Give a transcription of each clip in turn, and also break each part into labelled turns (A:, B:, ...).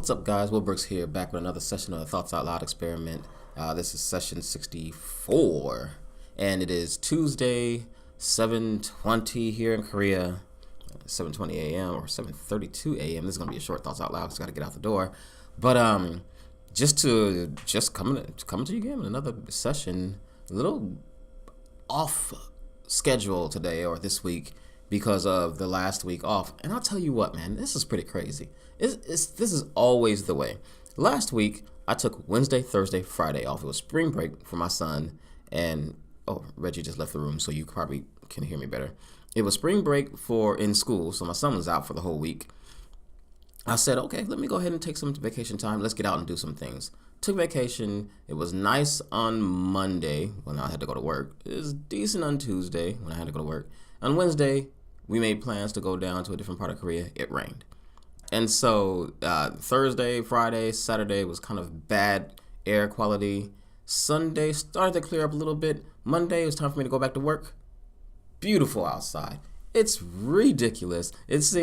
A: What's up, guys? Will Brooks here, back with another session of the Thoughts Out Loud experiment. This is session 64, and it is Tuesday, 7:20 here in Korea, 7:20 a.m. or 7:32 a.m. This is gonna be a short Thoughts Out Loud. Cause I gotta get out the door, but just coming to you again with another session, a little off schedule today or this week because of the last week off. And I'll tell you what, man, this is pretty crazy. This is always the way. Last week, I took Wednesday, Thursday, Friday off. It was spring break for my son. And, oh, Reggie just left the room, so you probably can hear me better. It was spring break in school, so my son was out for the whole week. I said, okay, let me go ahead and take some vacation time. Let's get out and do some things. Took vacation. It was nice on Monday when I had to go to work. It was decent on Tuesday when I had to go to work. On Wednesday, we made plans to go down to a different part of Korea. It rained. And so Thursday, Friday, Saturday was kind of bad air quality. Sunday started to clear up a little bit. Monday, it was time for me to go back to work. Beautiful outside. It's ridiculous. It's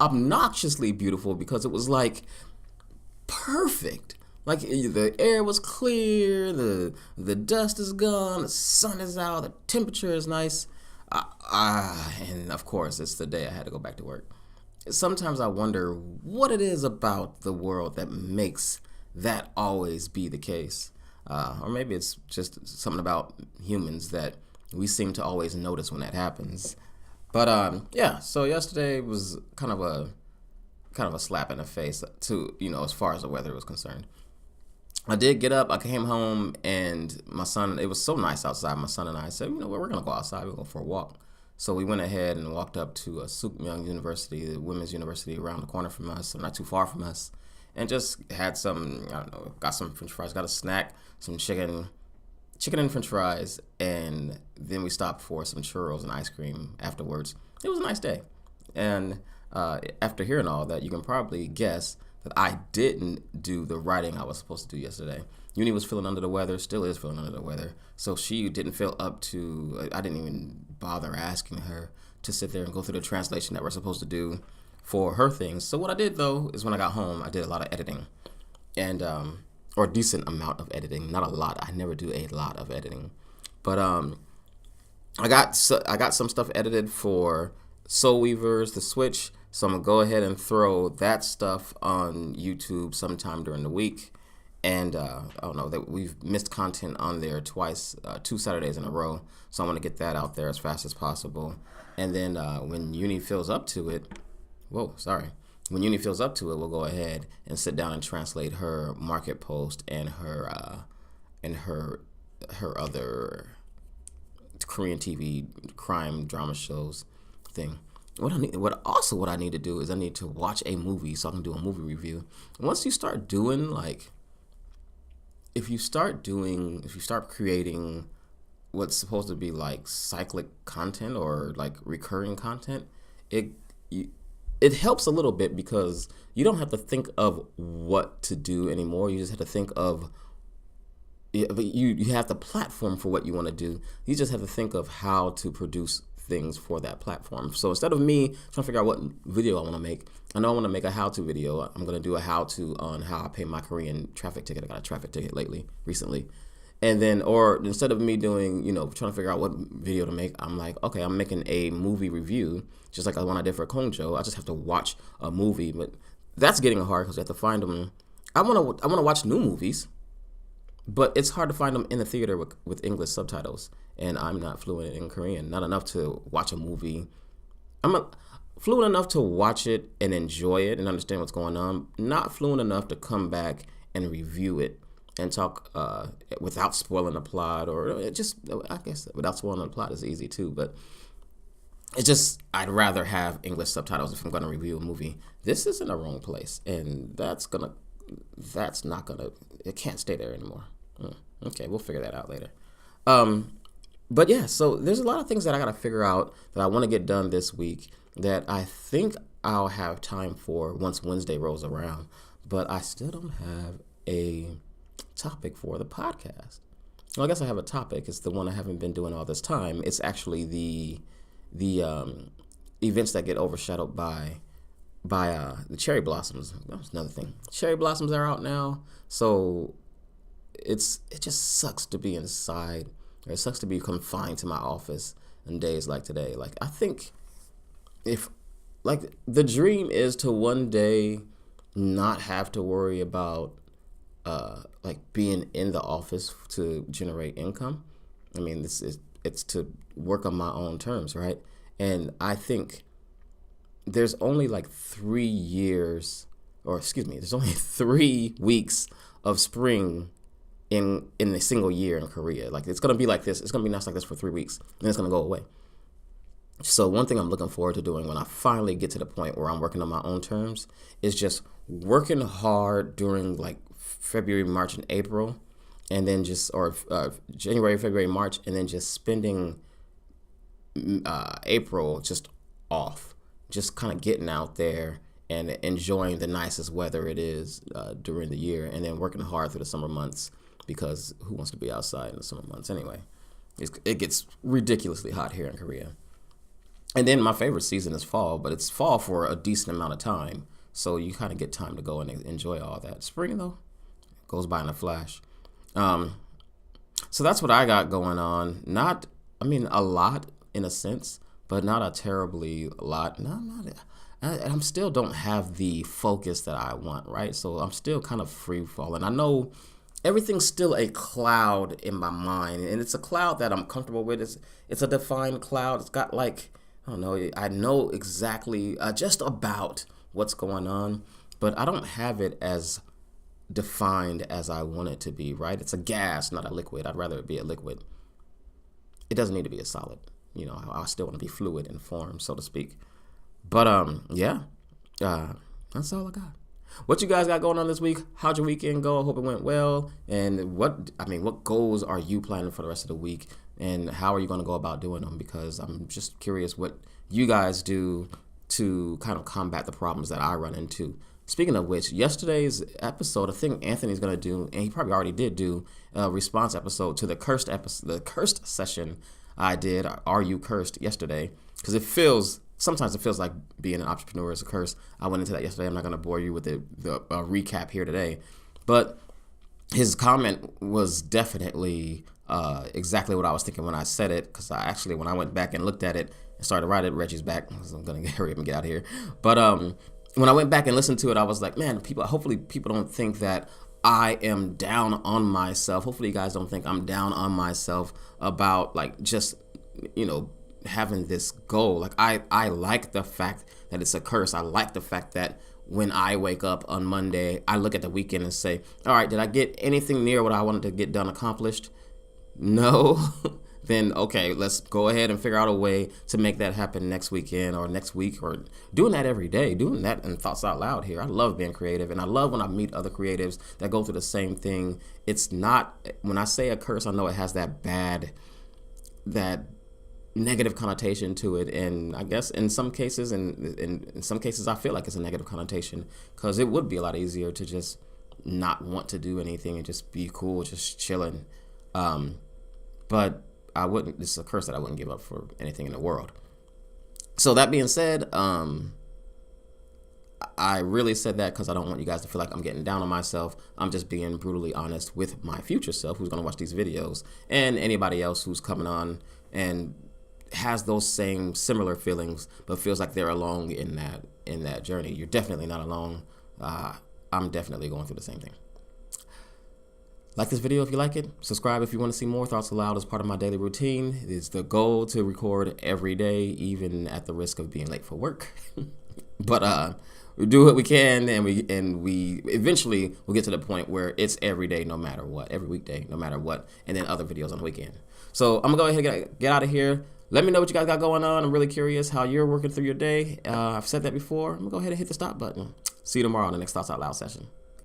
A: obnoxiously beautiful because it was like perfect. Like the air was clear, the dust is gone, the sun is out, the temperature is nice. And of course, it's the day I had to go back to work. Sometimes I wonder what it is about the world that makes that always be the case. Or maybe it's just something about humans that we seem to always notice when that happens. But yeah, so yesterday was kind of a slap in the face to, as far as the weather was concerned. I did get up, I came home, and my son, it was so nice outside. My son and I said, we're going to go outside, we'll go for a walk. So we went ahead and walked up to Sukmyung University, the women's university around the corner from us, so not too far from us, and just had got some french fries, got a snack, some chicken and french fries, and then we stopped for some churros and ice cream afterwards. It was a nice day. And after hearing all that, you can probably guess that I didn't do the writing I was supposed to do yesterday. Uni was feeling under the weather, still is feeling under the weather. So she didn't feel up to, I didn't even bother asking her to sit there and go through the translation that we're supposed to do for her things. So what I did, though, is when I got home, I did a lot of editing. And, or a decent amount of editing. Not a lot. I never do a lot of editing. But I got some stuff edited for Soul Weavers, The Switch. So I'm going to go ahead and throw that stuff on YouTube sometime during the week. And I don't know, that we've missed content on there twice, 2 Saturdays in a row. So I want to get that out there as fast as possible. And then when Uni fills up to it, when Uni fills up to it, we'll go ahead and sit down and translate her market post and her other Korean TV crime drama shows thing. What I need to do is I need to watch a movie so I can do a movie review. And once you start doing if you start creating what's supposed to be like cyclic content or like recurring content, it helps a little bit because you don't have to think of what to do anymore. You just have to think of you have the platform for what you want to do. You just have to think of how to produce things for that platform. So instead of me trying to figure out what video I want to make, I know I want to make a how-to video. I'm going to do a how-to on how I pay my Korean traffic ticket. I got a traffic ticket recently. And then, or instead of me doing, trying to figure out what video to make, I'm like, okay, I'm making a movie review, just like the one I did for Kongjo. I just have to watch a movie, but that's getting hard because I have to find them. I want to watch new movies, but it's hard to find them in the theater with English subtitles. And I'm not fluent in Korean, not enough to watch a movie. I'm fluent enough to watch it and enjoy it and understand what's going on, not fluent enough to come back and review it and talk without spoiling the plot, or I guess without spoiling the plot is easy too, but it's just, I'd rather have English subtitles if I'm going to review a movie. This is in the wrong place, and it can't stay there anymore. Okay, we'll figure that out later. But yeah, so there's a lot of things that I got to figure out that I want to get done this week that I think I'll have time for once Wednesday rolls around. But I still don't have a topic for the podcast. Well, I guess I have a topic. It's the one I haven't been doing all this time. It's actually the events that get overshadowed by by the cherry blossoms. That was another thing. Cherry blossoms are out now, so it just sucks to be inside. It sucks to be confined to my office on days like today. Like, I think if, like, the dream is to one day not have to worry about like being in the office to generate income. I mean, it's to work on my own terms, right? And I think there's only like 3 years, or excuse me, there's only 3 weeks of spring in a single year in Korea. Like, it's gonna be like this. It's gonna be nice like this for 3 weeks, and it's gonna go away. So one thing I'm looking forward to doing when I finally get to the point where I'm working on my own terms is just working hard during like February, March, and April, and then just, or January, February, March, and then just spending April just off, just kind of getting out there and enjoying the nicest weather it is during the year, and then working hard through the summer months, because who wants to be outside in the summer months anyway? It gets ridiculously hot here in Korea. And then my favorite season is fall, but it's fall for a decent amount of time, so you kind of get time to go and enjoy all that. Spring, though, goes by in a flash. So that's what I got going on. Not, I mean, a lot in a sense, but not a terribly lot. I'm still don't have the focus that I want, right? So I'm still kind of free falling. I know everything's still a cloud in my mind, and it's a cloud that I'm comfortable with. It's a defined cloud. It's got like, I don't know, I know exactly just about what's going on, but I don't have it as defined as I want it to be, right? It's a gas, not a liquid. I'd rather it be a liquid. It doesn't need to be a solid. You know, I still want to be fluid in form, so to speak. But yeah, that's all I got. What you guys got going on this week? How'd your weekend go? I hope it went well. And what goals are you planning for the rest of the week? And how are you going to go about doing them? Because I'm just curious what you guys do to kind of combat the problems that I run into. Speaking of which, yesterday's episode, I think Anthony's going to do, and he probably already did do, a response episode to the cursed session I did, Are You Cursed, yesterday. Because sometimes it feels like being an entrepreneur is a curse. I went into that yesterday. I'm not going to bore you with the recap here today. But his comment was definitely exactly what I was thinking when I said it. Because when I went back and looked at it and started to write it, Reggie's back. So I'm going to hurry up and get out of here. But when I went back and listened to it, I was like, man, hopefully people don't think that I am down on myself. Hopefully you guys don't think I'm down on myself about like just, having this goal. Like I like the fact that it's a curse. I like the fact that when I wake up on Monday, I look at the weekend and say, all right, did I get anything near what I wanted to get done accomplished? No. Then okay, let's go ahead and figure out a way to make that happen next weekend or next week, or doing that every day, doing that in Thoughts Out Loud here. I love being creative, and I love when I meet other creatives that go through the same thing. It's not, when I say a curse, I know it has that negative connotation to it, and I guess in some cases, in some cases I feel like it's a negative connotation, because it would be a lot easier to just not want to do anything and just be cool, just chilling. But I wouldn't. This is a curse that I wouldn't give up for anything in the world. So that being said, I really said that because I don't want you guys to feel like I'm getting down on myself. I'm just being brutally honest with my future self, who's going to watch these videos, and anybody else who's coming on and has those same similar feelings, but feels like they're alone in that journey. You're definitely not alone. I'm definitely going through the same thing. Like this video if you like it. Subscribe if you want to see more. Thoughts Aloud is part of my daily routine. It's the goal to record every day, even at the risk of being late for work. But we do what we can, and we eventually will get to the point where it's every day, no matter what, every weekday, no matter what, and then other videos on the weekend. So I'm gonna go ahead and get out of here. Let me know what you guys got going on. I'm really curious how you're working through your day. I've said that before. I'm gonna go ahead and hit the stop button. See you tomorrow on the next Thoughts Out Loud session.